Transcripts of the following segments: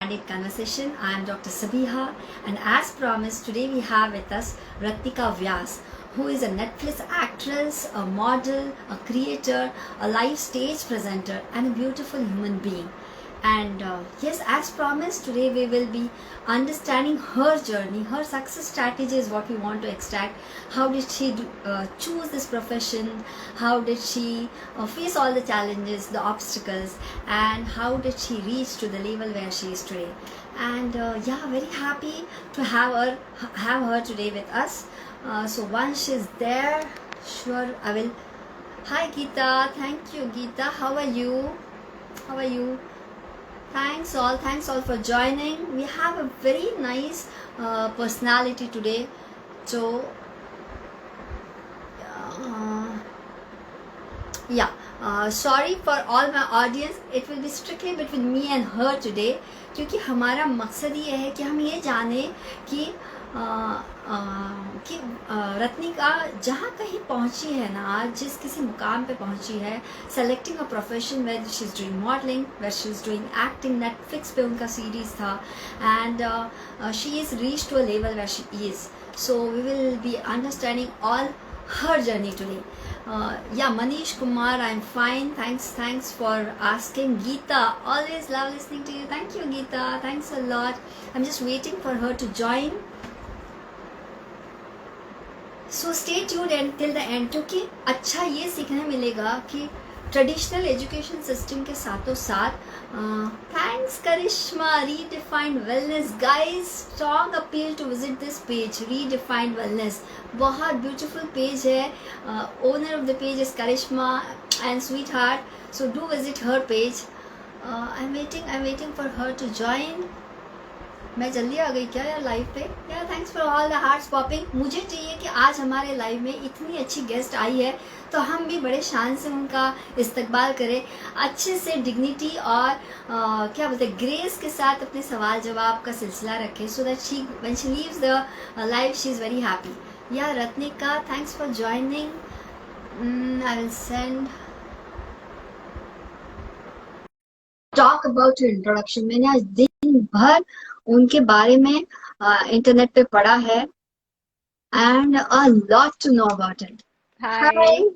Candid Conversation. I am Dr. Sabiha, and as promised, today we have with us Ratnika Vyas, who is a Netflix actress, a model, a creator, a live stage presenter, and a beautiful human being. And yes, as promised, today we will be understanding her journey, her success strategy is what we want to extract. How did she choose this profession? How did she face all the challenges, the obstacles, and how did she reach to the level where she is today? And yeah, very happy to have her today with us. So once she's there, sure I will. Hi Geeta, thank you Geeta. How are you? How are you? Thanks all for joining. We have a very nice personality today. So, yeah, sorry for all my audience. It will be strictly between me and her today. क्योंकि हमारा मकसद ये है कि हम ये जाने कि रत्निका जहाँ कहीं पहुँची है ना, आज जिस किसी मुकाम पे पहुँची है, selecting a profession where she is doing modelling, where she is doing acting, Netflix पे उनका सीरीज़ था, and she is reach to a level where she is. So we will be understanding all her journey today. Yeah, Manish Kumar, I'm fine. Thanks for asking. Geeta, always love listening to you. Thank you, Geeta. Thanks a lot. I'm just waiting for her to join. So stay tuned till the end, क्योंकि अच्छा ये सीखने मिलेगा कि traditional education system के साथों साथ thanks Karishma, redefined wellness guys, strong appeal to visit this page, redefined wellness. बहुत ब्यूटीफुल पेज है. Owner of the page is Karishma and sweetheart, so do visit her page. I am waiting for her to join. मैं जल्दी आ गई क्या यार live पे? यार thanks for all the hearts popping. मुझे चाहिए कि आज हमारे लाइव में इतनी अच्छी गेस्ट आई है तो हम भी बड़े शान से उनका इस्तकबाल करें, अच्छे से डिग्निटी और क्या बोलते हैं ग्रेस के साथ अपने सवाल जवाब का सिलसिला रखें, so that she when she leaves the live she is very happy. या Ratnika, thanks for joining. I will send talk about your introduction. मैंने आज दिन भर उनके बारे में इंटरनेट पे पढ़ा है, and a lot to know about it. Hi.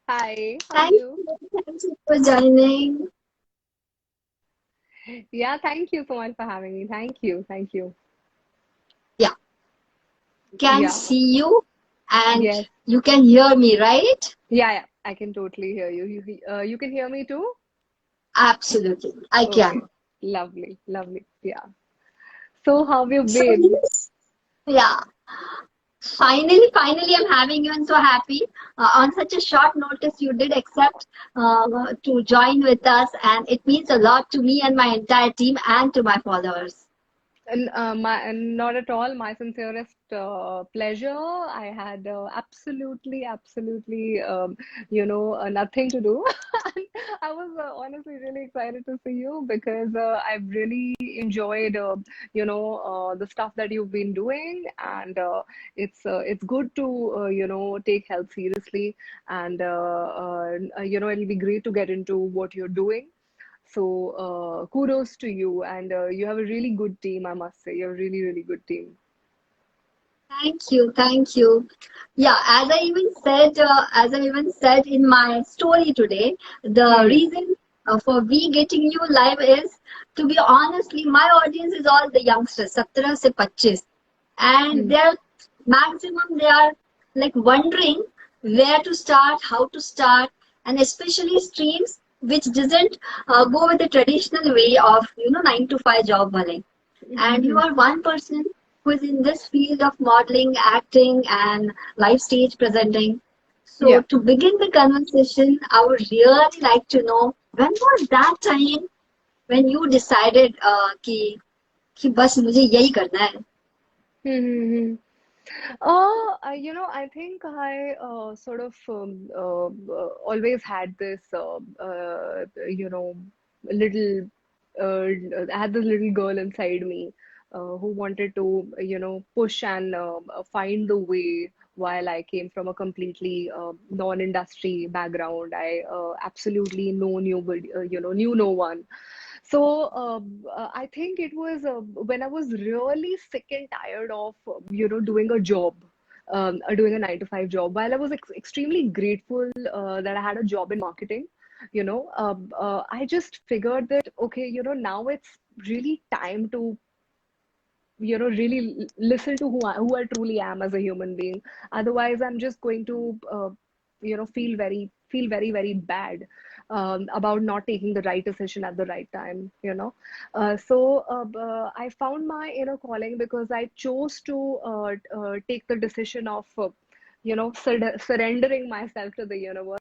Hi, how are thank you? You for joining. Yeah, thank you so much for having me. Thank you. Yeah, can Yeah, see you and yes, you can hear me, right? yeah, I can totally hear you. You can hear me too? Absolutely I can. Okay, lovely. Yeah. So how have you so been? या, finally I'm having you and so happy. On such a short notice you did accept to join with us, and it means a lot to me and my entire team and to my followers. Not at all. My sincerest pleasure. I had absolutely, nothing to do. And I was honestly really excited to see you because I've really enjoyed, the stuff that you've been doing, and it's good to, take health seriously, and it'll be great to get into what you're doing. So kudos to you, and you have a really good team, I must say. You have a really good team. Thank you. Yeah, as I even said in my story today, the Hmm. reason for we getting you live is, to be honestly, my audience is all the youngsters, 17 se 25, and Hmm. they're maximum they are like wondering where to start, how to start, and especially streams which doesn't go with the traditional way of 9 to 5 job wale. And you are one person who is in this field of modeling, acting, and live stage presenting. So, Yeah. to begin the conversation, I would really like to know, when was that time when you decided कि बस मुझे यही करना है? Hmm. I think I sort of always had this, little, I had this little girl inside me who wanted to, push and find the way. While I came from a completely non-industry background, I absolutely knew no one. I think it was when I was really sick and tired of, doing a job, doing a 9 to 5 job. While I was extremely grateful that I had a job in marketing, I just figured that, okay, now it's really time to, really listen to who I truly am as a human being. Otherwise, I'm just going to, feel very, very bad about not taking the right decision at the right time. I found my inner calling because I chose to take the decision of, surrendering myself to the universe.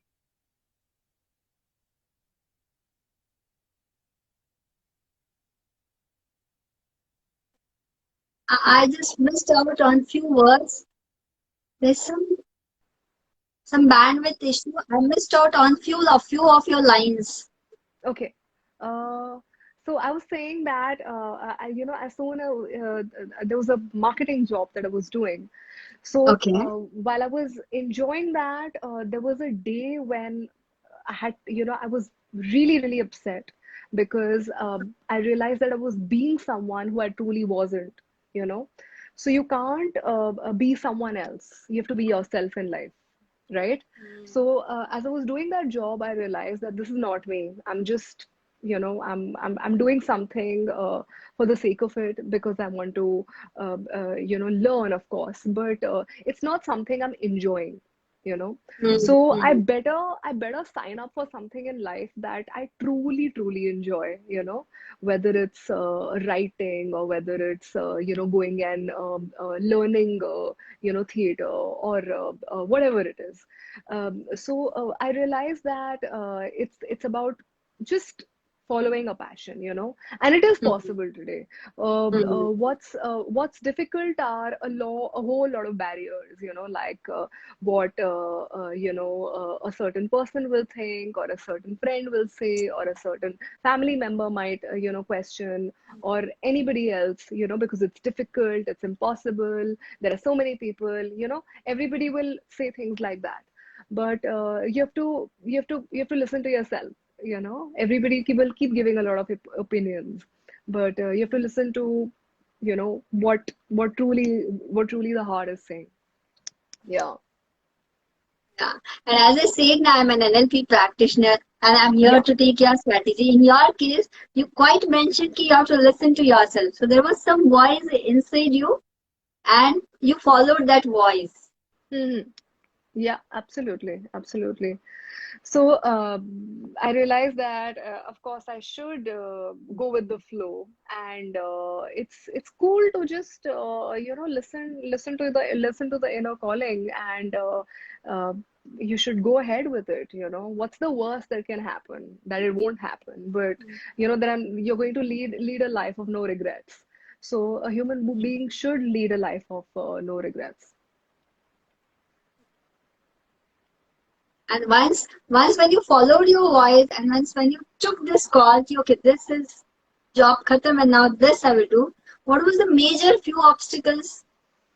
I just missed out on few words. There's some bandwidth issue. I missed out on few of your lines. Okay. Uh, so I was saying that as soon as there was a marketing job that I was doing. So Okay. while I was enjoying that, there was a day when I was really, really upset because I realized that I was being someone who I truly wasn't, you know. So you can't be someone else. You have to be yourself in life, right? So as I was doing that job, I realized that this is not me. I'm just, I'm doing something for the sake of it because I want to, learn, of course. But it's not something I'm enjoying, you know. So Mm-hmm. I better sign up for something in life that I truly, truly enjoy, whether it's writing or whether it's, going and learning. Theater or whatever it is. I realized that it's about just following a passion, and it is possible today. Mm-hmm. What's difficult are a whole lot of barriers, like what a certain person will think, or a certain friend will say, or a certain family member might question, or anybody else, because it's difficult, it's impossible, there are so many people, everybody will say things like that. But you have to listen to yourself. Everybody will keep giving a lot of opinions, but you have to listen to, what truly the heart is saying. Yeah. Yeah. And as I said, now I'm an NLP practitioner and I'm here Yeah. to take your strategy. In your case, you quite mentioned that you have to listen to yourself. So there was some voice inside you and you followed that voice. Hmm. Yeah, absolutely, absolutely. So I realized that, of course, I should go with the flow, and it's cool to just listen to the inner calling, and uh, you should go ahead with it. What's the worst that can happen? That it won't happen, but then you're going to lead a life of no regrets. So a human being should lead a life of no regrets. And once when you followed your voice and once when you took this call, कि, okay, this is job khatam and now this I will do. What was the major few obstacles?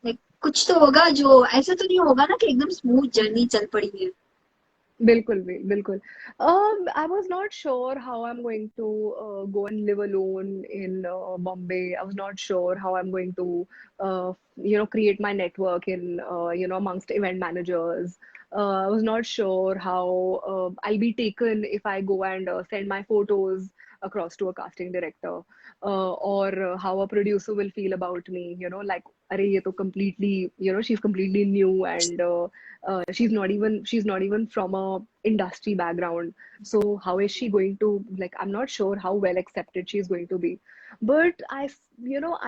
Like कुछ तो होगा जो ऐसा तो नहीं होगा ना कि एकदम स्मूथ जर्नी चल पड़ी है. बिल्कुल भी बिल्कुल. I was not sure how I'm going to go and live alone in Bombay. I was not sure how I'm going to create my network in amongst event managers. I was not sure how I'll be taken if I go and send my photos across to a casting director, or how a producer will feel about me, like, अरे ये तो completely, she's completely new, and she's not even from a industry background. So how is she going to, like, I'm not sure how well accepted she's going to be. But I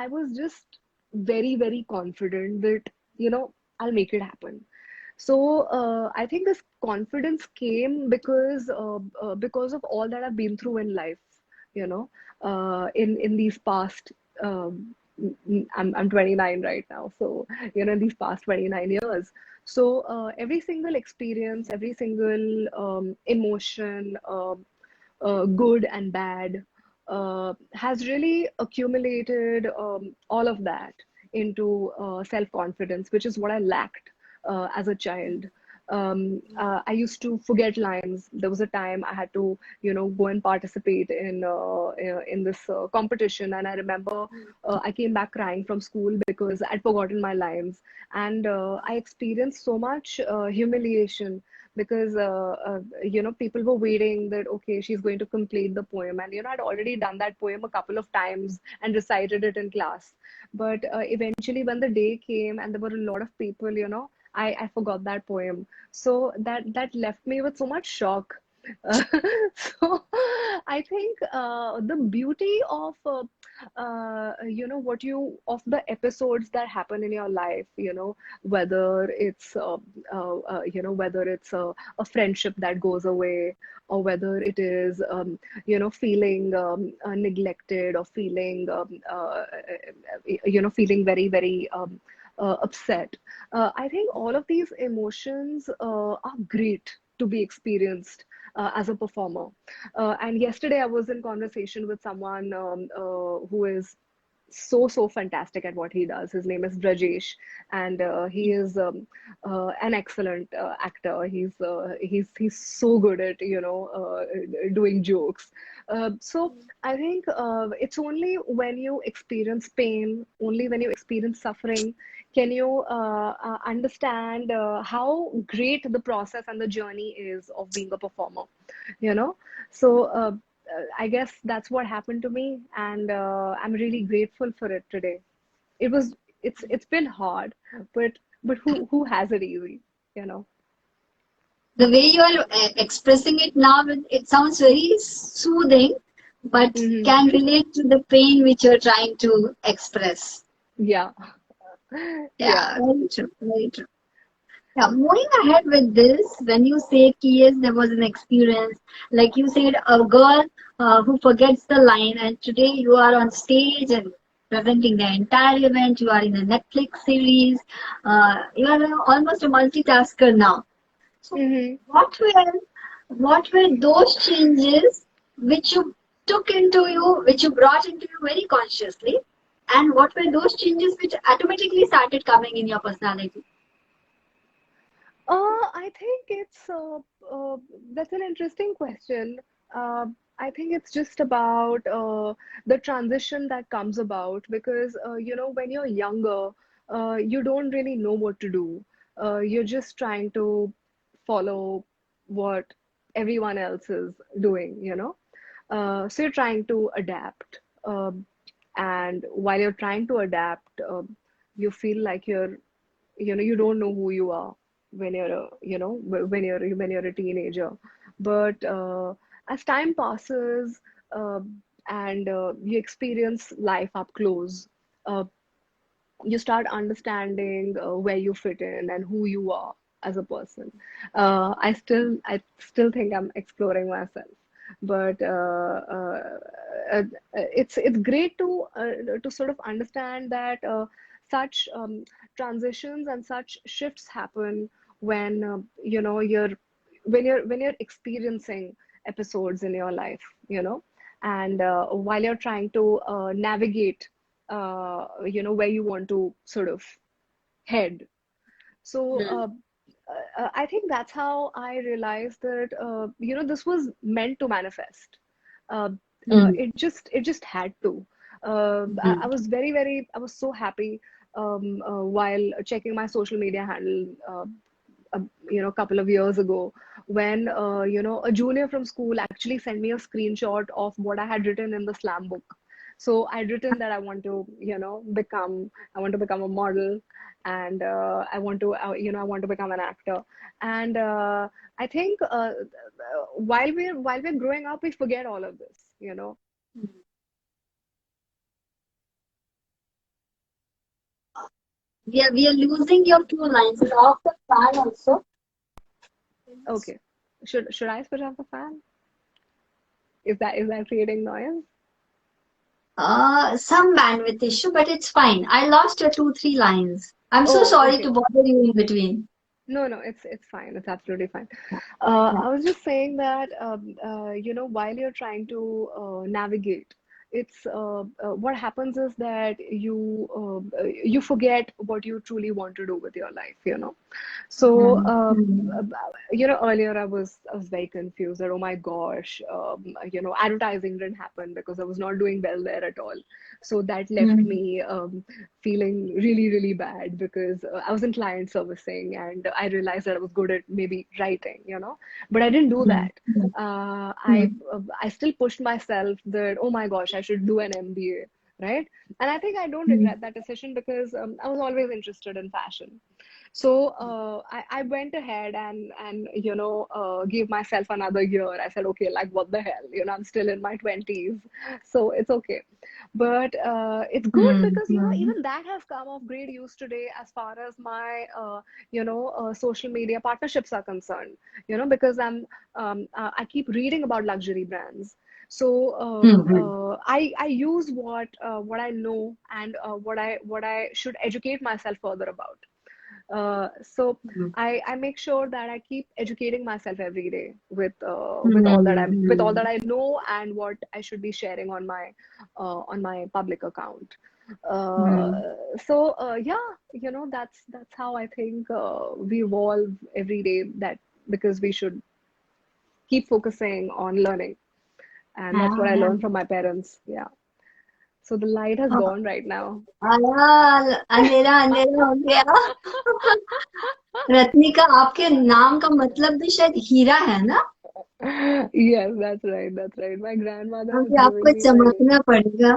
was just very, very confident that, I'll make it happen. So I think this confidence came because of all that I've been through in life, in these past. I'm 29 right now, so in these past 29 years. So every single experience, every single emotion, good and bad, has really accumulated all of that into self-confidence, which is what I lacked as a child. I used to forget lines. There was a time I had to, go and participate in this competition, and I remember I came back crying from school because I'd forgotten my lines, and I experienced so much humiliation because people were waiting that okay, she's going to complete the poem, and I'd already done that poem a couple of times and recited it in class. But eventually, when the day came and there were a lot of people, I forgot that poem. So that left me with so much shock. Uh, so I think the beauty of what you of the episodes that happen in your life, whether it's whether it's a friendship that goes away, or whether it is feeling neglected, or feeling feeling very very upset. I think all of these emotions are great to be experienced as a performer. And yesterday I was in conversation with someone who is so fantastic at what he does. His name is Brajesh, and he is an excellent actor. He's so good at doing jokes. So I think it's only when you experience pain, only when you experience suffering, can you understand how great the process and the journey is of being a performer. You know, so. I guess that's what happened to me, and I'm really grateful for it today. It's been hard, but who has it easy, you know? The way you are expressing it now, it sounds very soothing, but Hmm. can relate to the pain which you're trying to express. Yeah, Yeah, yeah. very true, very true. Yeah, moving ahead with this, when you say ki yes, there was an experience, like you said, a girl who forgets the line, and today you are on stage and presenting the entire event. You are in a Netflix series. You are almost a multitasker now. So, Hmm. what were those changes which you took into you, which you brought into you very consciously, and what were those changes which automatically started coming in your personality? I think it's that's an interesting question. Uh, I think it's just about the transition that comes about because when you're younger, you don't really know what to do. You're just trying to follow what everyone else is doing, so you're trying to adapt. And while you're trying to adapt, you feel like you don't know who you are when you're a when you're a teenager. But as time passes, uh, and you experience life up close, uh, you start understanding where you fit in and who you are as a person. I still think I'm exploring myself, but it's great to sort of understand that such transitions and such shifts happen when you're experiencing episodes in your life, and while you're trying to navigate where you want to sort of head. So I think that's how I realized that this was meant to manifest. Uh, Mm. it just had to. I Mhm. was very very I was so happy while checking my social media handle. A, a couple of years ago, when a junior from school actually sent me a screenshot of what I had written in the slam book. So I'd written that I want to become a model, and I want to become an actor. And I think while we're growing up, we forget all of this. We are losing your two lines. It's off the fan also. Okay, should I switch off the fan? Is that creating noise? Some bandwidth issue, but it's fine. I lost your two, three lines. I'm so Oh, sorry to okay. bother you in between. No, no, it's fine. It's absolutely fine. Yeah. I was just saying that while you're trying to navigate, what happens is that you forget what you truly want to do with your life, you know. So, Hmm. Hmm. earlier I was very confused that, oh my gosh, advertising didn't happen because I was not doing well there at all. So that left Hmm. me feeling really, really bad because I was in client servicing and I realized that I was good at maybe writing, you know, but I didn't do Hmm. that. Hmm. I still pushed myself that, oh my gosh, I should do an MBA, right? And I think I don't Hmm. regret that decision because I was always interested in fashion. So I went ahead and gave myself another year. I said, okay, like what the hell? You know, I'm still in my 20s, so it's okay. But it's good Hmm. because Hmm. even that has come of great use today as far as my social media partnerships are concerned. You know, because I keep reading about luxury brands. So Hmm. Hmm. I use what I know and what I should educate myself further about. So Hmm. I make sure that I keep educating myself every day with all Hmm. that I know and what I should be sharing on my public account. Uh, Hmm. yeah, that's how I think we evolve every day. That because we should keep focusing on learning, and that's Yeah, what I yeah. learned from my parents. Yeah. So the light has हाँ, gone right now. अंधेरा अंधेरा हो गया। रत्निका, आपके नाम का मतलब भी शायद हीरा है ना? Yes, that's right. That's right. My grandmother has अभी आपको given me the चमकना name. पड़ेगा।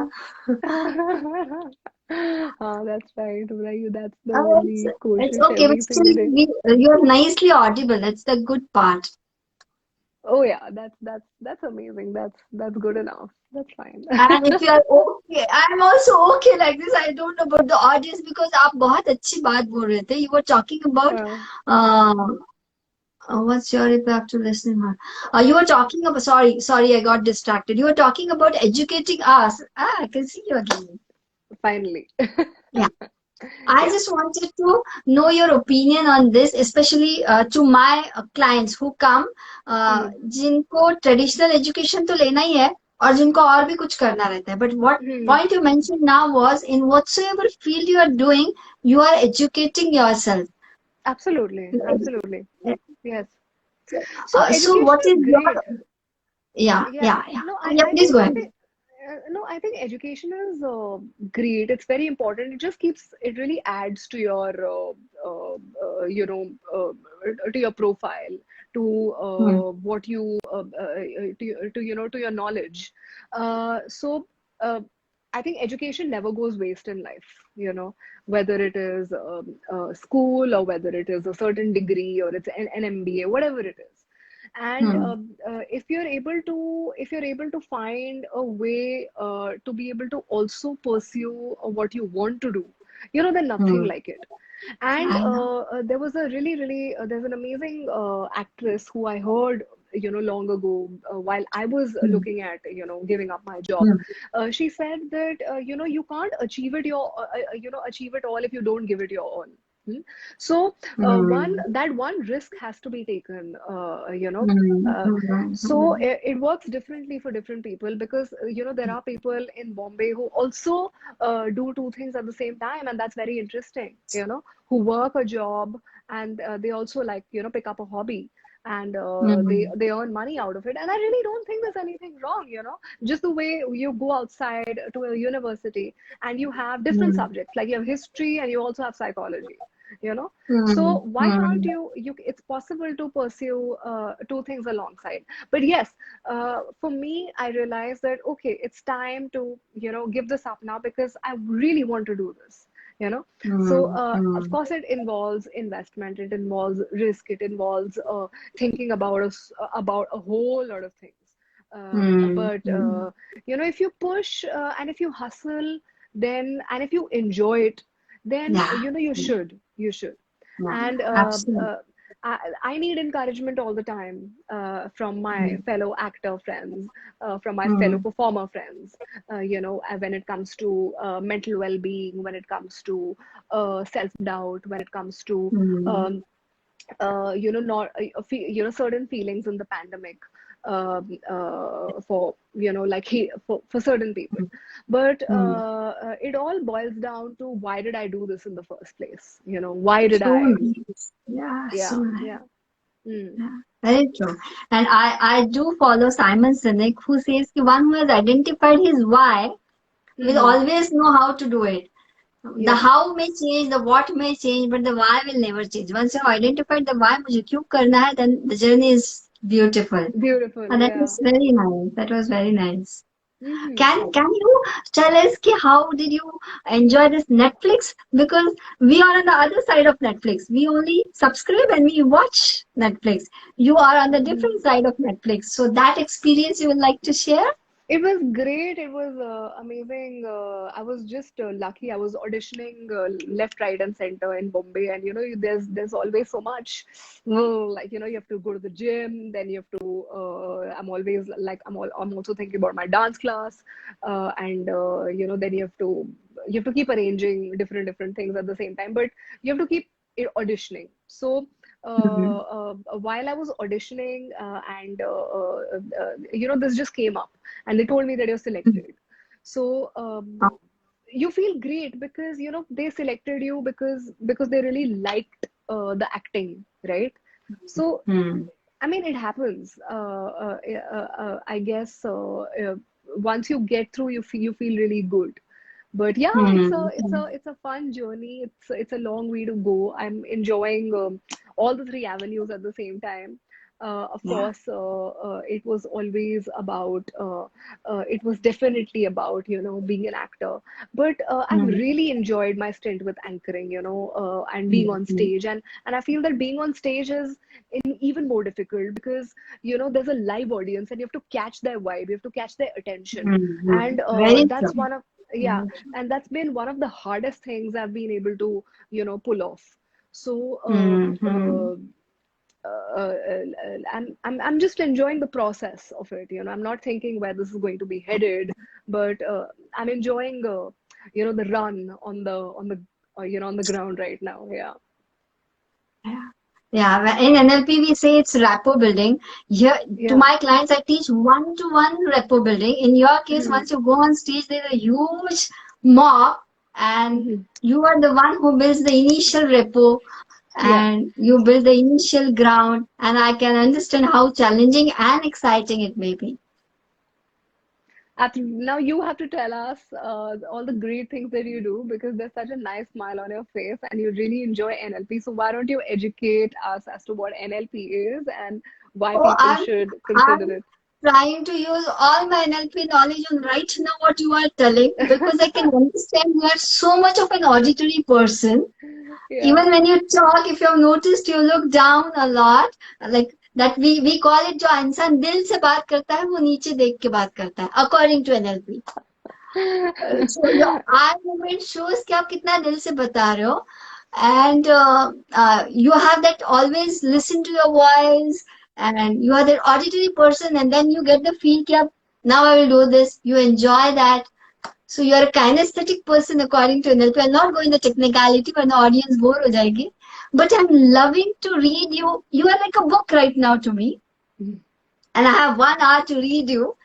That's right. Right. That's the Oh, it's only it's कोशिश okay, but everything still, we did. you're nicely audible. That's the good part. Oh yeah, that's amazing. That's good enough. That's fine. And if you are okay, I'm also okay like this. I don't know about the audience because आप बहुत अच्छी बात बोल रहे थे. You were talking about Uh, uh, what's your impact to listening her? You were talking about, sorry, I got distracted. You were talking about educating us. Ah, I can see you again. finally. Yeah. I Yeah. just wanted to know your opinion on this, especially to my clients who come, Hmm. जिनको traditional education तो लेना ही है और जिनको और भी कुछ करना रहता है. But what Hmm. point you mentioned now was in whatsoever field you are doing, you are educating yourself. Absolutely. Absolutely. Yes. So So education what is is your, great. Yeah. yeah. No, Yeah, please go ahead. I think education is great. It's very important. It really adds to your, to your profile, to Hmm. what you, to your knowledge. So, I think education never goes waste in life, whether it is school or whether it is a certain degree or it's an MBA, whatever it is. And Hmm. if you're able to find a way to be able to also pursue what you want to do, then nothing Hmm. like it. And I know. there was a really, really, there's an amazing actress who I heard, long ago, while I was Hmm. looking at, giving up my job. Hmm. She said that, you can't achieve it all if you don't give it your all. Hmm? So Hmm. one risk has to be taken. Hmm. Uh, Hmm. so Hmm. it works differently for different people because there are people in Bombay who also do two things at the same time, and that's very interesting. Who work a job and they also like pick up a hobby and Hmm. they earn money out of it. And I really don't think there's anything wrong. Just the way you go outside to a university and you have different Hmm. subjects, like you have history and you also have psychology. So Hmm. why can't Hmm. you it's possible to pursue two things alongside. But yes, for me, I realized that okay, it's time to give this up now because I really want to do this. So Hmm. of Hmm. course it involves investment, it involves risk, it involves thinking about a whole lot of things. Hmm. But Hmm. if you push and if you hustle, then and if you enjoy it, then Yeah. you should. Yeah. And Absolutely. I need encouragement all the time from my Hmm. fellow actor friends, from my fellow Hmm. performer friends, when it comes to mental well-being, when it comes to self-doubt, when it comes to Hmm. not certain feelings in the pandemic. for like for certain people. But it all boils down to, why did I do this in the first place? Why did So I? nice. Yeah, so Yeah, nice. yeah. Mm. Yeah, very true. And I do follow Simon Sinek, who says the one who has identified his why will Mm-hmm. always know how to do it. The Yeah, how may change, the what may change, but the why will never change. Once you have identified the why, मुझे क्यों करना है, then the journey is beautiful. beautiful. And that Yeah. was very nice. That was very nice. Mm-hmm. Can you tell us how did you enjoy this Netflix? Because we are on the other side of Netflix. We only subscribe and we watch Netflix. You are on the Mm-hmm. different side of Netflix. So that experience you would like to share? It was great. It was amazing. I was just lucky. I was auditioning left, right, and center in Bombay, and there's always so much. Like you have to go to the gym. Then you have to. I'm always like I'm also thinking about my dance class, and then you have to keep arranging different things at the same time. But you have to keep auditioning. So Mhm. while I was auditioning, and this just came up, and they told me that you're selected. So you feel great, because they selected you because they really liked the acting, right? So Mhm. I mean, it happens. I guess once you get through, you feel really good. But yeah, Mhm. it's a fun journey. It's a long way to go. I'm enjoying all the three avenues at the same time. Of Yeah. course, it was always about. It was definitely about being an actor. But I've Mhm. really enjoyed my stint with anchoring. And being on Mhm. stage, and I feel that being on stage is even more difficult, because there's a live audience, and you have to catch their vibe, you have to catch their attention, Mhm. and Very that's true. one of yeah, and that's been one of the hardest things I've been able to pull off. So Mhm. I'm just enjoying the process of it. I'm not thinking where this is going to be headed, but I'm enjoying the run on the ground right now. Yeah. Yeah. Yeah, in NLP we say it's rapport building. Here, to Yeah. my clients, I teach one-to-one rapport building. In your case, Hmm. once you go on stage, there's a huge mob, and Hmm. you are the one who builds the initial rapport, Yeah. and you build the initial ground. And I can understand how challenging and exciting it may be. Now you have to tell us all the great things that you do, because there's such a nice smile on your face and you really enjoy NLP. So why don't you educate us as to what NLP is and why Oh, people should consider I'm it? trying to use all my NLP knowledge on right now what you are telling, because I can understand you are so much of an auditory person. Yeah. Even when you talk, if you have noticed, you look down a lot. Like that we call it, जो इंसान दिल से बात करता है वो नीचे देख के बात करता है, according to NLP. So your eye movement shows कि आप कितना दिल से बता रहे हो. And you have that always listen to your voice, and you are that auditory person, and then you get the feel कि आप, now I will do this. You enjoy that. So you are a kinesthetic person according to NLP. I'll not go in the technicality when the audience bore हो जाएगी. But I'm loving to read you. You are like a book right now to me. And I have 1 hour to read you.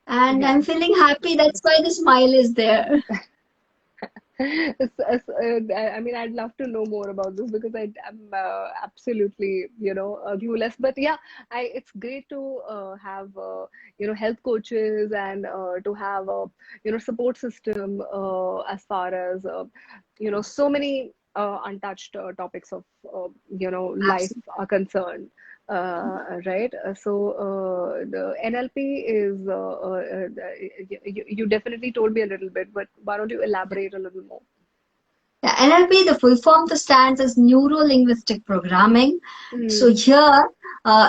And Yeah. I'm feeling happy. That's why the smile is there. I mean, I'd love to know more about this, because I'm absolutely, clueless. But yeah, it's great to have, health coaches, and to have a, support system as far as, so many untouched topics of, life Absolutely. are concerned. Right. The NLP is, you definitely told me a little bit, but why don't you elaborate a little more? Yeah, NLP, the full form to stands as Neuro Linguistic Programming. So Mm, here,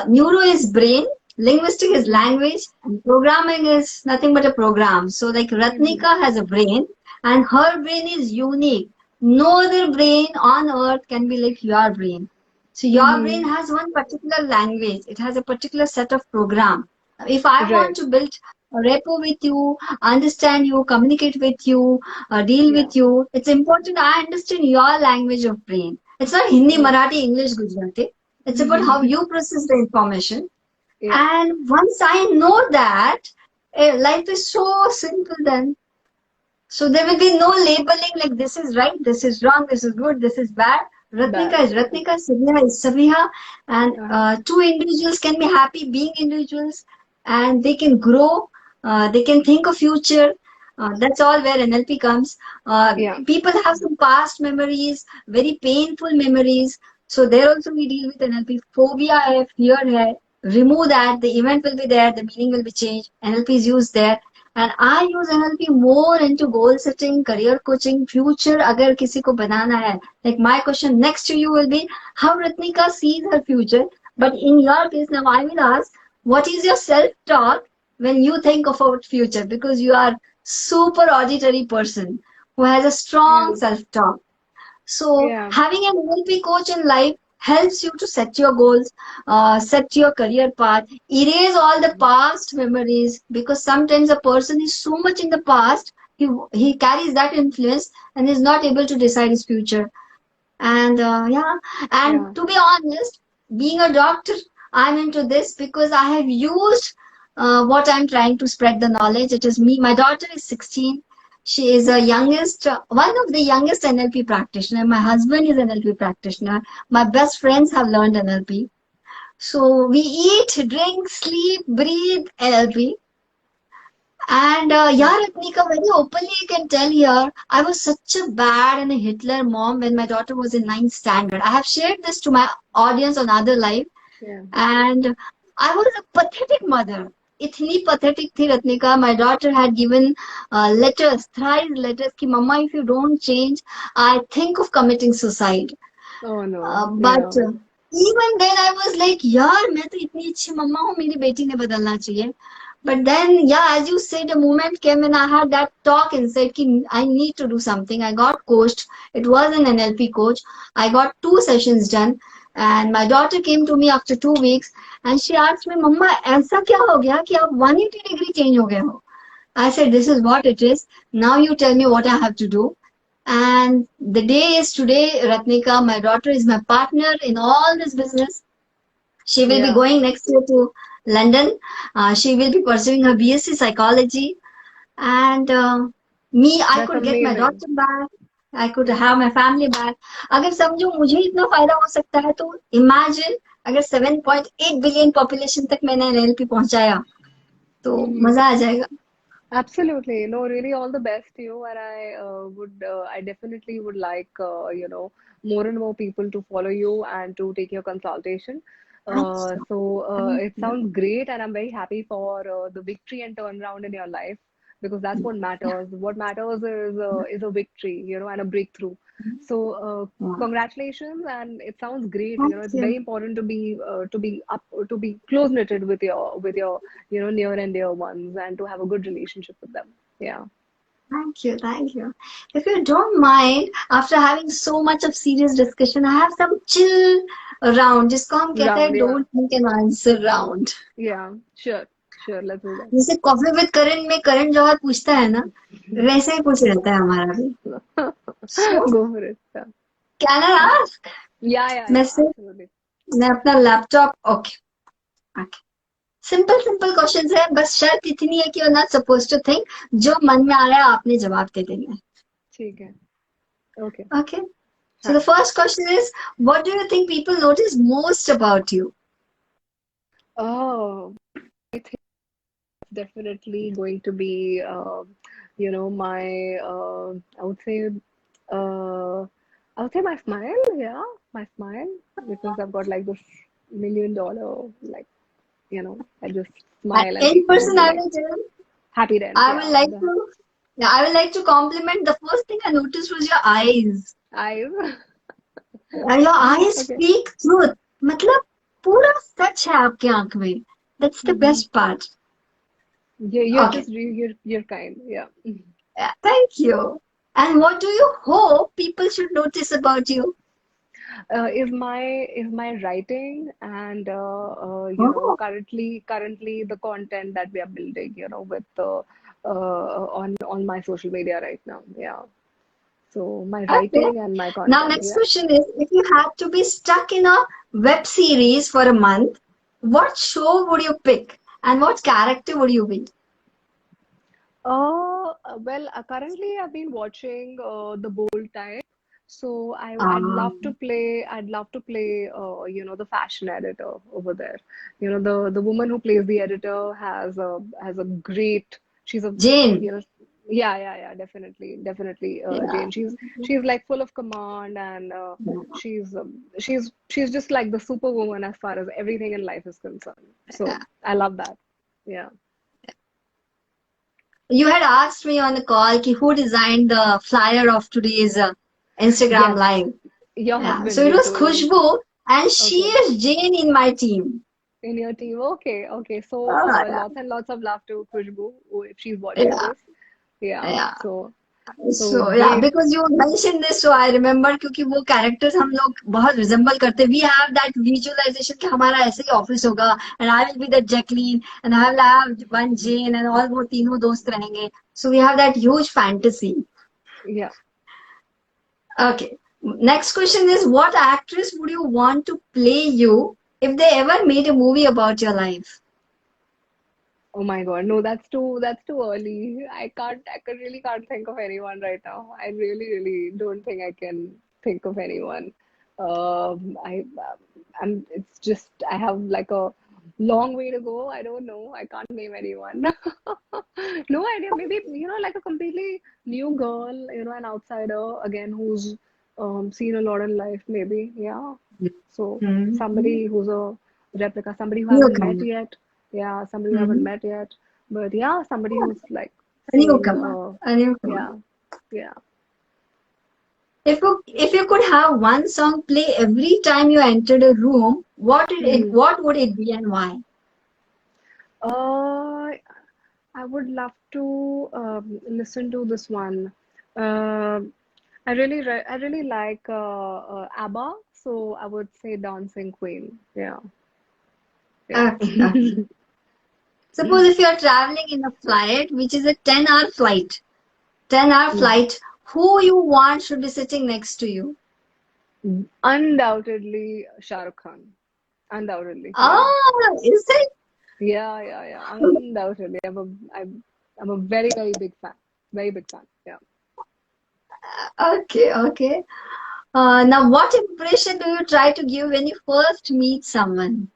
neuro is brain, linguistic is mhm, language, and programming is nothing but a program. So like mhm, Ratnika has a brain, and her brain is unique. No other brain on earth can be like your brain. So your brain mhm. has one particular language. It has a particular set of program. If I want Right. to build a rapport with you, understand you, communicate with you, deal Yeah. with you, it's important I understand your language of brain. It's not Hindi, Right. Marathi, English, Gujarati. It's about how you process the information. Yeah. And once I know that, life is so simple then. So there will be no labeling like this is right, this is wrong, this is good, this is bad. Ratnika Bad. is Ratnika, Sabiha is Sabiha, and Uh-huh. two individuals can be happy being individuals, and they can grow, they can think of future. That's all where NLP comes. Yeah. People have some past memories, very painful memories. So there also we deal with NLP. Phobia hai, fear hai. Remove that, the event will be there, the meaning will be changed. NLP is used there. And I use NLP more into goal setting, career coaching, future अगर किसी को बनाना है. Like my question next to you will be how Ratnika sees her future. But in your case now I will ask what is your self-talk when you think of our future, because you are super auditory person who has a strong Yeah. self-talk. So Yeah. having an NLP coach in life helps you to set your goals, set your career path, erase all the past memories, because sometimes a person is so much in the past, he carries that influence and is not able to decide his future. And yeah, and Yeah. to be honest, being a doctor, I'm into this because I have used what I'm trying to spread the knowledge. It is me. My daughter is 16. She is a youngest, one of the youngest NLP practitioner. My husband is an NLP practitioner. My best friends have learned NLP. So we eat, drink, sleep, breathe NLP. And Yeah. yeah, Ratnika, very openly I can tell here, I was such a bad and a Hitler mom when my daughter was in ninth standard. I have shared this to my audience on other live, Yeah. and I was a pathetic mother. इतनी pathetic थी रत्निका. My daughter had given letters, thrice letters कि Mama, if you don't change, I think of committing suicide. Oh no. But Yeah. even then I was like, यार मैं तो इतनी अच्छी मम्मा हूँ, मेरी बेटी ने बदलना चाहिए. But then, yeah, as you said, a moment came and I had that talk inside कि I need to do something. I got coached. It was an NLP coach. I got 2 sessions done. And my daughter came to me after 2 weeks and she asked me, Mama, ऐसा क्या हो गया कि आप 180 degree change हो गए हो? I said, this is what it is. Now you tell me what I have to do. And the day is today, Ratnika. My daughter is my partner in all this business. She will be Yeah. going next year to London. She will be pursuing her BSc psychology. And me, I That's could get my amazing. daughter back. I could have my family back. अगर समझो मुझे इतना फायदा हो सकता है तो imagine अगर 7.8 billion population तक मैंने NLP पहुंचाया तो Mm-hmm. मजा आ जाएगा. Absolutely. No, really all the best to you. And I definitely would like, more and more people to follow you and to take your consultation. Thanks. It Thank sounds great, and I'm very happy for the victory and turnaround in your life because that's what matters. What matters is a victory, and a breakthrough. So, congratulations, and it sounds great. It's you. very important to be close knitted with your near and dear ones and to have a good relationship with them. Yeah. Thank you, thank you. If you don't mind, after having so much of serious discussion, I have some chill round. जिसको हम कहते Round, हैं yeah. don't think and answer round. Yeah, sure. Sure, let's do जैसे coffee with करण में करण जौहर पूछता है ना, वैसे ही कुछ रहता है हमारा भी. that. So Go for it. Yeah. can I ask? मैं Yeah, सिर्फ absolutely. मैं अपना laptop okay okay simple questions है, बस शर्त इतनी है कि you are not suppose to think, जो मन में आ रहा है आपने जवाब दे देना है. ठीक है. Okay. Okay. So हाँ. the first question is, what do you think people notice most about you? Oh, I think it's definitely going to be, my, uh, I would say my smile. Yeah, my smile because I've got like this $1 million, like, I just And smile and in people will person, be I like will tell, happy then. I will Yeah, like the to, yeah, I will like to compliment. The first thing I noticed was your eyes. eyes. Your eyes Okay. speak truth. मतलब पूरा सच है आपके आंख में. That's the Hmm. best part. Yeah, Okay. you're kind. Yeah. Yeah, thank you. And what do you hope people should notice about you? Is my writing and Oh, currently the content that we are building, with on my social media right now. Yeah. So my okay. writing and my Now, content. next Yeah. question is, if you had to be stuck in a web series for a month, what show would you pick and what character would you be? Currently I've been watching The Bold Type. So Um, I'd love to play, the fashion editor over there. The woman who plays the editor has a great, she's a, Jane. you know, yeah, definitely, definitely, Yeah. Jane. She's like full of command, and she's just like the superwoman as far as everything in life is concerned. So Yeah. I love that. Yeah. You had asked me on the call ki who designed the flyer of today's Instagram Yes. live. Your Yeah, husband, so it you was told me. Khushbu, and she Okay. is Jane in my team. In your team. Okay. Okay. So, Yeah, lots and lots of love to Khushbu if she's watching yeah, this. Yeah. yeah. So So yeah, great. because you mentioned this, so I remember क्योंकि वो characters हम लोग बहुत resemble करते. We have that visualization कि हमारा ऐसे ही office होगा, and I will be the Jacqueline, and I will have one Jane, and all वो तीनों दोस्त रहेंगे. So we have that huge fantasy. Yeah. Okay. Next question is, what actress would you want to play you if they ever made a movie about your life? Oh my God. No, that's too early. I really can't think of anyone right now. I really, really don't think I can think of anyone. It's just, I have like a long way to go. I don't know. I can't name anyone. No idea. Maybe, like a completely new girl, an outsider again who's seen a lot in life, maybe. Yeah. So Hmm. somebody who's a replica, somebody who I haven't met Newcomer. yet. Yeah, somebody who I haven't Hmm. met yet. But yeah, somebody who's like A seen, newcomer. A newcomer. yeah, yeah. If you could have one song play every time you entered a room, Hmm. what would it be and why? Uh, I would love to listen to this one. Uh, I really like ABBA, so I would say Dancing Queen. Yeah, yeah. Okay, okay. Suppose if you are traveling in a flight, which is a 10-hour flight, 10-hour flight, who you want should be sitting next to you? Undoubtedly, Shah Rukh Khan. Undoubtedly, yeah. Oh, is it? Yeah. Undoubtedly. I'm a very, very big fan. Very big fan. Yeah. Okay, okay. Now, what impression do you try to give when you first meet someone?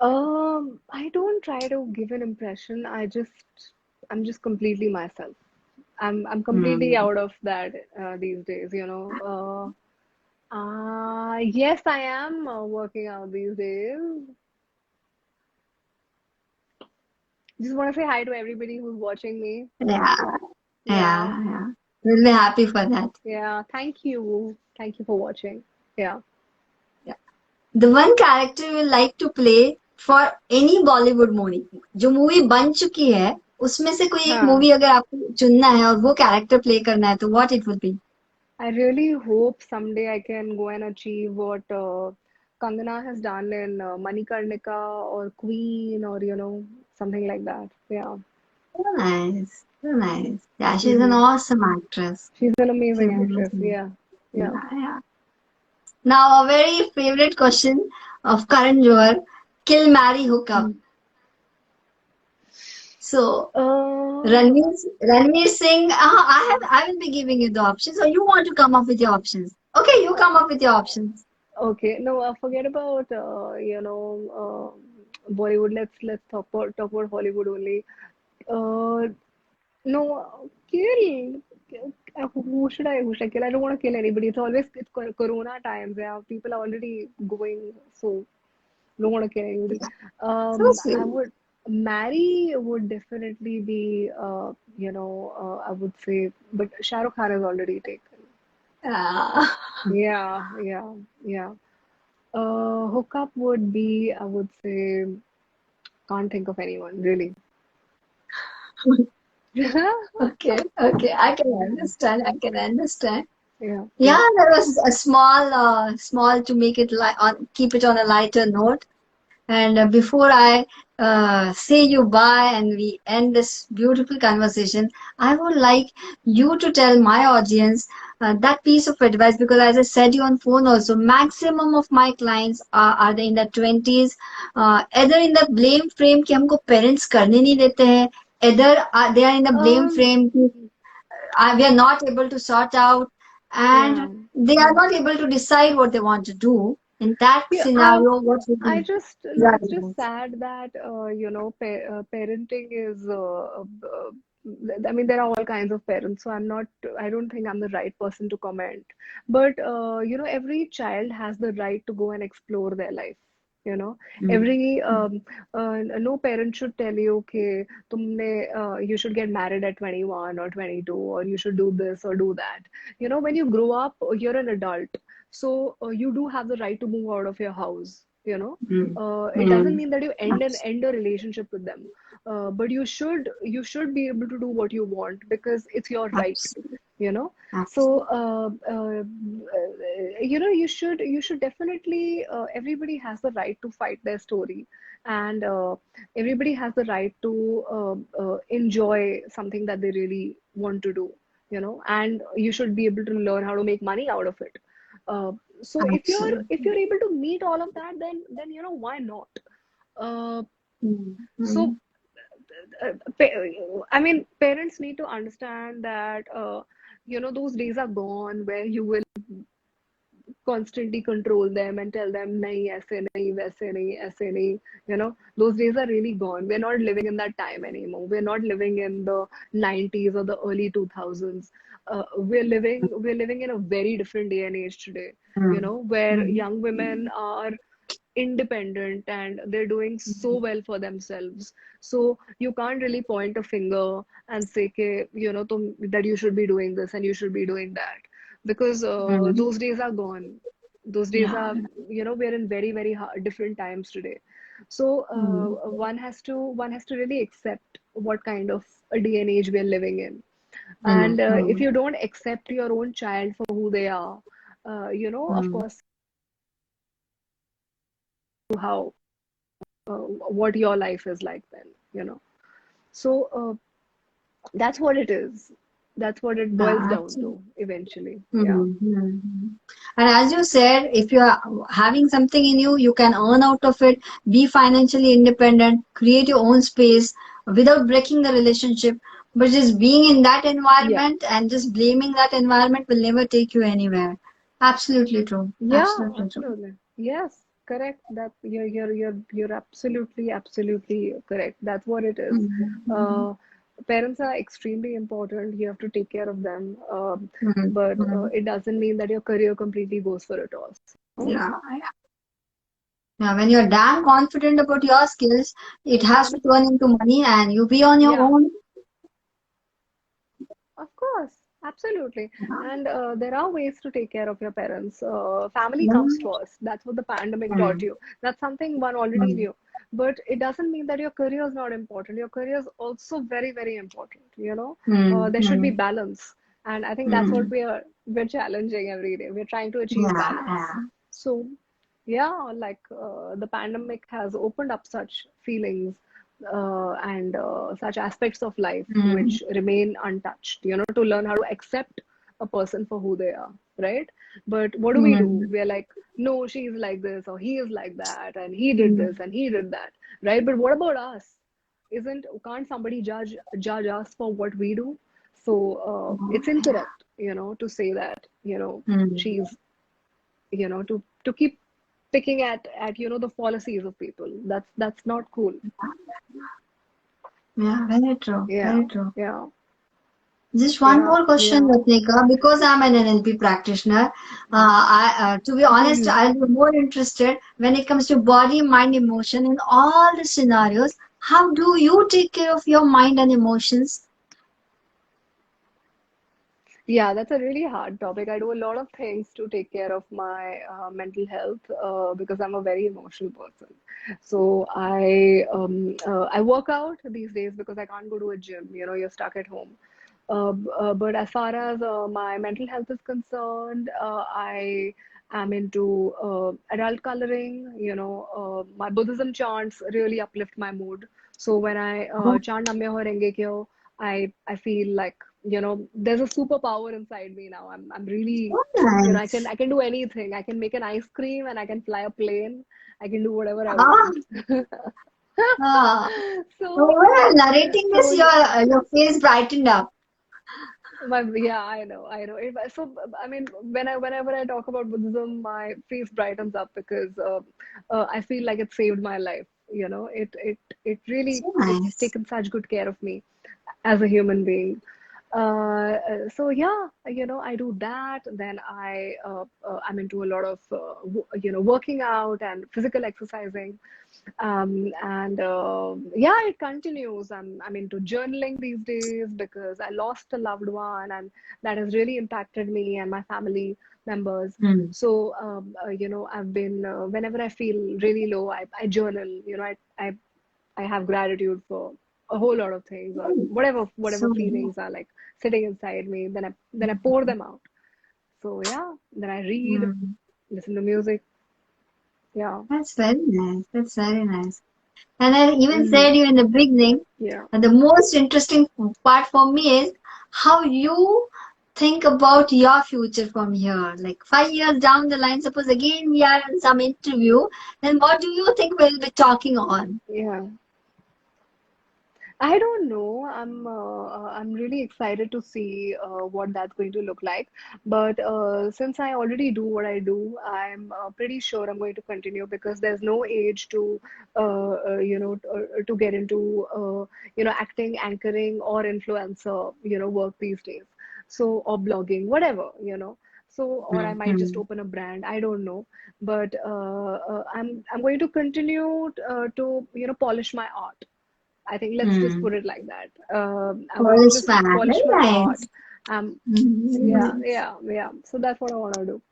I don't try to give an impression. I'm just completely myself. I'm completely Hmm. out of that these days. Yes, I am working out these days. Just want to say hi to everybody who's watching me. Yeah, Yeah, yeah. We'll be happy for that. yeah. Thank you. Thank you for watching. Yeah. Yeah. The one character you like to play for any Bollywood movie, जो movie बन चुकी है, उसमें से कोई एक Huh. Movie अगर आपको चुनना है और वो कैरेक्टर प्ले करना है, तो what it would be? I really hope someday I can go and achieve what Kangana has done in Manikarnika or Queen or something like that. Yeah. So nice, so nice. Yeah, she's an Hmm. awesome actress. She's an She's amazing actress. amazing. Yeah. Yeah. Yeah, yeah. Now, a very favorite question of Karan Johar, kill, marry, hook up. Hmm. So, Uh, Ranveer Singh, I will be giving you the options, or you want to come up with your options? Okay, you come up with your options. okay. No, forget about Bollywood. Let's talk about Hollywood only. Uh, no, kill. Who should I kill? I don't want to kill anybody. It's Corona times. Yeah, people are already going, so don't want to kill anybody. So I sweet. would marry would definitely be I would say, but Shah Rukh Khan is already taken. Uh, Yeah. Hookup would be, I would say, can't think of anyone really. okay, okay, I can understand. I can understand. Yeah, Yeah, yeah. there was a small to make it on keep it on a lighter note. And before I say you bye and we end this beautiful conversation, I would like you to tell my audience that piece of advice, because as I said you on phone also, maximum of my clients are they in their 20s, either in the blame frame कि हमको parents करने नहीं देते हैं, either they are in the blame Um, frame कि we are not able to sort out, and yeah. they are not able to decide what they want to do. In that Yeah, scenario, what would I be just your it's just advice? sad that parenting is I mean there are all kinds of parents, so I don't think I'm the right person to comment. But every child has the right to go and explore their life. You know, Mm. every no parent should tell you, okay, you should get married at 21 or 22, or you should do this or do that. You know, when you grow up, you're an adult, so you do have the right to move out of your house. Mm. It doesn't Mm. mean that you Abs- end a relationship with them, but you should be able to do what you want because it's your right. Absolutely. You know, so Absolutely. you should definitely. Everybody has the right to fight their story, and everybody has the right to enjoy something that they really want to do. You know, and you should be able to learn how to make money out of it. Uh, so if Absolutely. you're able to meet all of that, then why not? Uh, Mm. so Mm. I mean, parents need to understand that those days are gone where you will constantly control them and tell them nahi aise nahi waise nahi aise nahi. Those days are really gone. We're not living in that time anymore. We're not living in the 90s or the early 2000s. We're living in a very different day and age today, Mm. where Mm. young women are independent and they're doing so well for themselves. So you can't really point a finger and say that you should be doing this and you should be doing that, because Mm. those days are gone. Those days Yeah. are, we're in very, very different times today. So Mm. one has to really accept what kind of a day and age we're living in. Mm. And if Mm. you don't accept your own child for who they are, of Mm. course, how what your life is like then, so that's what it is. That's what it boils Yeah, down absolutely. to eventually. Yeah. Mm-hmm. And as you said, if you are having something in you, you can earn out of it, be financially independent, create your own space without breaking the relationship. But just being in that Yeah. environment and just blaming that environment will never take you anywhere. Absolutely true. Yeah, Absolutely true. absolutely. Yes, correct. That you're absolutely correct. That's what it is. Mm-hmm. Uh, Parents are extremely important. You have to take care of them. But Mm-hmm. it doesn't mean that your career completely goes for a toss. Yeah. Yeah, when you're damn confident about your skills, it has to turn into money and you be on your Yeah. own. Of course, absolutely. Yeah. And there are ways to take care of your parents. Family comes Mm, first. That's what the pandemic taught mm, you. That's something one already mm, knew. But it doesn't mean that your career is not important. Your career is also very, very important. mm, There should be mm, balance. And I think that's what mm. we're challenging every day. We're trying to achieve Yeah, balance. yeah. So, yeah, like the pandemic has opened up such feelings and such aspects of life Mm, which remain untouched, to learn how to accept a person for who they are, right? But what do we do? mm, We're like, no, she's like this, or he is like that, and he did mm. this and he did that, right? But what about us? Can't somebody judge us for what we do? So it's incorrect, to say that, Mm. she's to keep picking at the policies of people. That's not cool. Yeah, very true. Yeah, Very true. yeah, Just one yeah, more question, yeah. Ratnika, because I'm an NLP practitioner. To be honest, Hmm. I'll be more interested when it comes to body, mind, emotion in all the scenarios. How do you take care of your mind and emotions? Yeah, that's a really hard topic. I do a lot of things to take care of my mental health because I'm a very emotional person. So I work out these days because I can't go to a gym. You're stuck at home. But as far as my mental health is concerned, I I'm into adult coloring. My Buddhism chants really uplift my mood. So when I Oh, chant Namyoho Renge Kyo, I feel like there's a superpower inside me now. I'm really so I can nice. I can do anything. I can make an ice cream and I can fly a plane. I can do whatever I Ah, want. ah. So So when I'm yeah. narrating So this, your face brightened up. yeah, I know. I mean, whenever I talk about Buddhism, my face brightens up because I feel like it saved my life. It really So it's nice. taken such good care of me as a human being. So yeah, I do that. Then I'm into a lot of working out and physical exercising. And yeah, it continues. I'm into journaling these days because I lost a loved one, and that has really impacted me and my family members. Hmm. So I've been whenever I feel really low, I journal. I have gratitude for a whole lot of things, or whatever So feelings are like sitting inside me. Then I pour them out. So yeah, then I read, hmm. listen to music. Yeah. That's very nice. That's very nice. And I even Hmm. said you in the beginning, Yeah. and the most interesting part for me is how you think about your future from here. Like 5 years down the line, suppose again we are in some interview, then what do you think we'll be talking on? Yeah. I don't know. I'm really excited to see what that's going to look like. But since I already do what I do, I'm pretty sure I'm going to continue because there's no age to get into acting, anchoring, or influencer work these days. So or blogging, whatever. So or I might just Mm-hmm. open a brand. I don't know, but I'm going to continue to polish my art. I think let's just Mm. put it like that. I'm going to Polish just fan, polish very my art. nice. Yeah, Mhm. yeah, yeah. So that's what I want to do.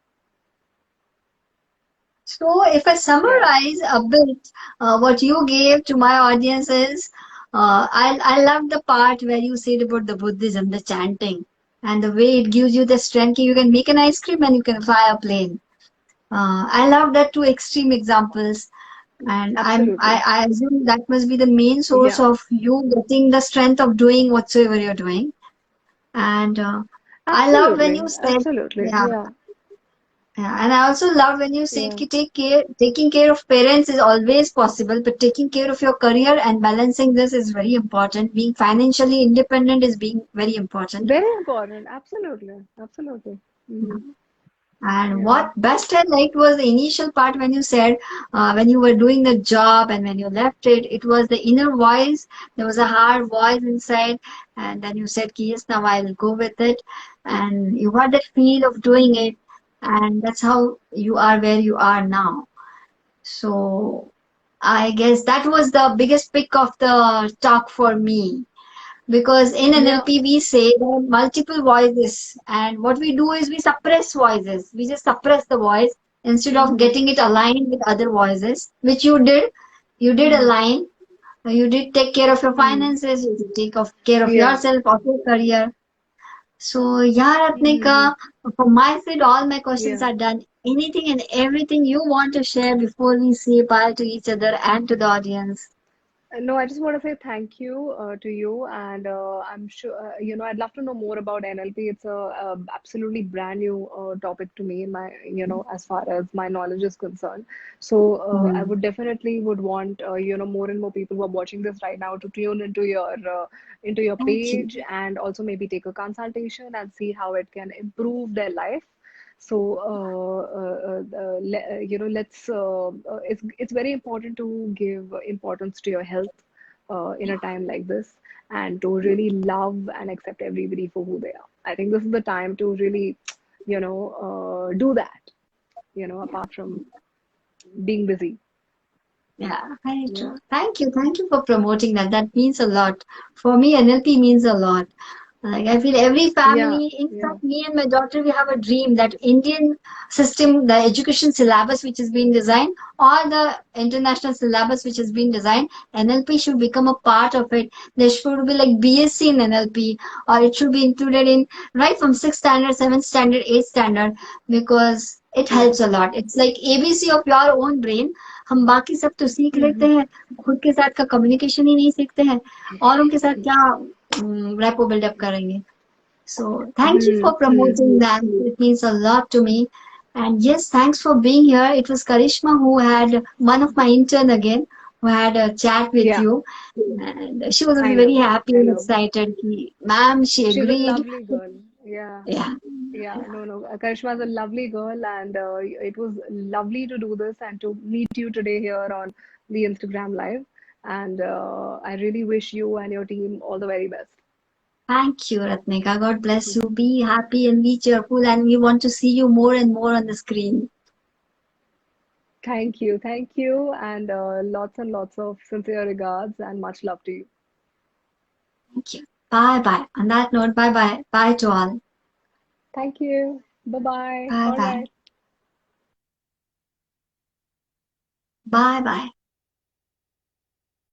So, if I Yeah. summarize a bit what you gave to my audience is, I love the part where you said about the Buddhism, the chanting, and the way it gives you the strength. You can make an ice cream and you can fly a plane. I love that two extreme examples, and Absolutely. I assume that must be the main source Yeah. of you getting the strength of doing whatsoever you're doing. And I love when Absolutely. you said, Absolutely. yeah. Yeah. Yeah, and I also love when you said Yeah. ki taking care of parents is always possible, but taking care of your career and balancing this is very important. Being financially independent is being very important. Very important. Absolutely. Absolutely. And Yeah. what best I liked was the initial part when you said when you were doing the job and when you left it, it was the inner voice. There was a hard voice inside, and then you said, ki, yes, now I'll go with it. And you got that feel of doing it, and that's how you are where you are now. So I guess that was the biggest pick of the talk for me because in Yeah. NLP we say there are multiple voices, and what we do is we suppress voices. We just suppress the voice instead of Mm-hmm. getting it aligned with other voices, which you did. You did Mm-hmm. align. You did take care of your Mm-hmm. finances. You did take care of Yeah. yourself, of your career. So, yeah, Mm-hmm. Ratnika, from my side, all my questions Yeah. are done. Anything and everything you want to share before we say bye to each other and to the audience? No, I just want to say thank you to you, and I'm sure I'd love to know more about NLP. It's a absolutely brand new topic to me, in my as far as my knowledge is concerned. So I Hmm. would definitely would want more and more people who are watching this right now to tune into your Thank you. page and also maybe take a consultation and see how it can improve their life. So let's it's very important to give importance to your health in a time like this, and to really love and accept everybody for who they are. I think this is the time to really do that, apart from being busy. Yeah, very Yeah. true. Thank you. Thank you for promoting that. That means a lot. For me, NLP means a lot. Like I feel every Yeah, family, in yeah. fact, me and my daughter, we have a dream that Indian system, the education syllabus which has been designed, or the international syllabus which has been designed, NLP should become a part of it. There should be like BSc in NLP, or it should be included in right from sixth standard, seventh standard, eighth standard, because it Yeah. helps a lot. It's like ABC of your own brain. हम बाकी सब तो सीख लेते Mhm. हैं, खुद के साथ का कम्युनिकेशन ही नहीं सीखते हैं, औरों के साथ क्या रैपो बिल्डअप करेंगे. So thank you for Mm-hmm. promoting that. It means a lot to me. And yes, thanks for being here. It was Karishma who had one of my intern again, who had a chat with Yeah, you. And she was I very know. happy I and know. excited. Ma'am, she She's a agreed. lovely girl. Yeah. Yeah. Yeah, no, no. Karishma is a lovely girl, and it was lovely to do this and to meet you today here on the Instagram Live. And I really wish you and your team all the very best. Thank you, Ratnika. God bless you. Be happy and be cheerful. And we want to see you more and more on the screen. Thank you, and lots and lots of sincere regards and much love to you. Thank you. Bye bye. On that note, bye bye. Bye to all. Thank you. Bye bye. Bye All bye. right. Bye bye.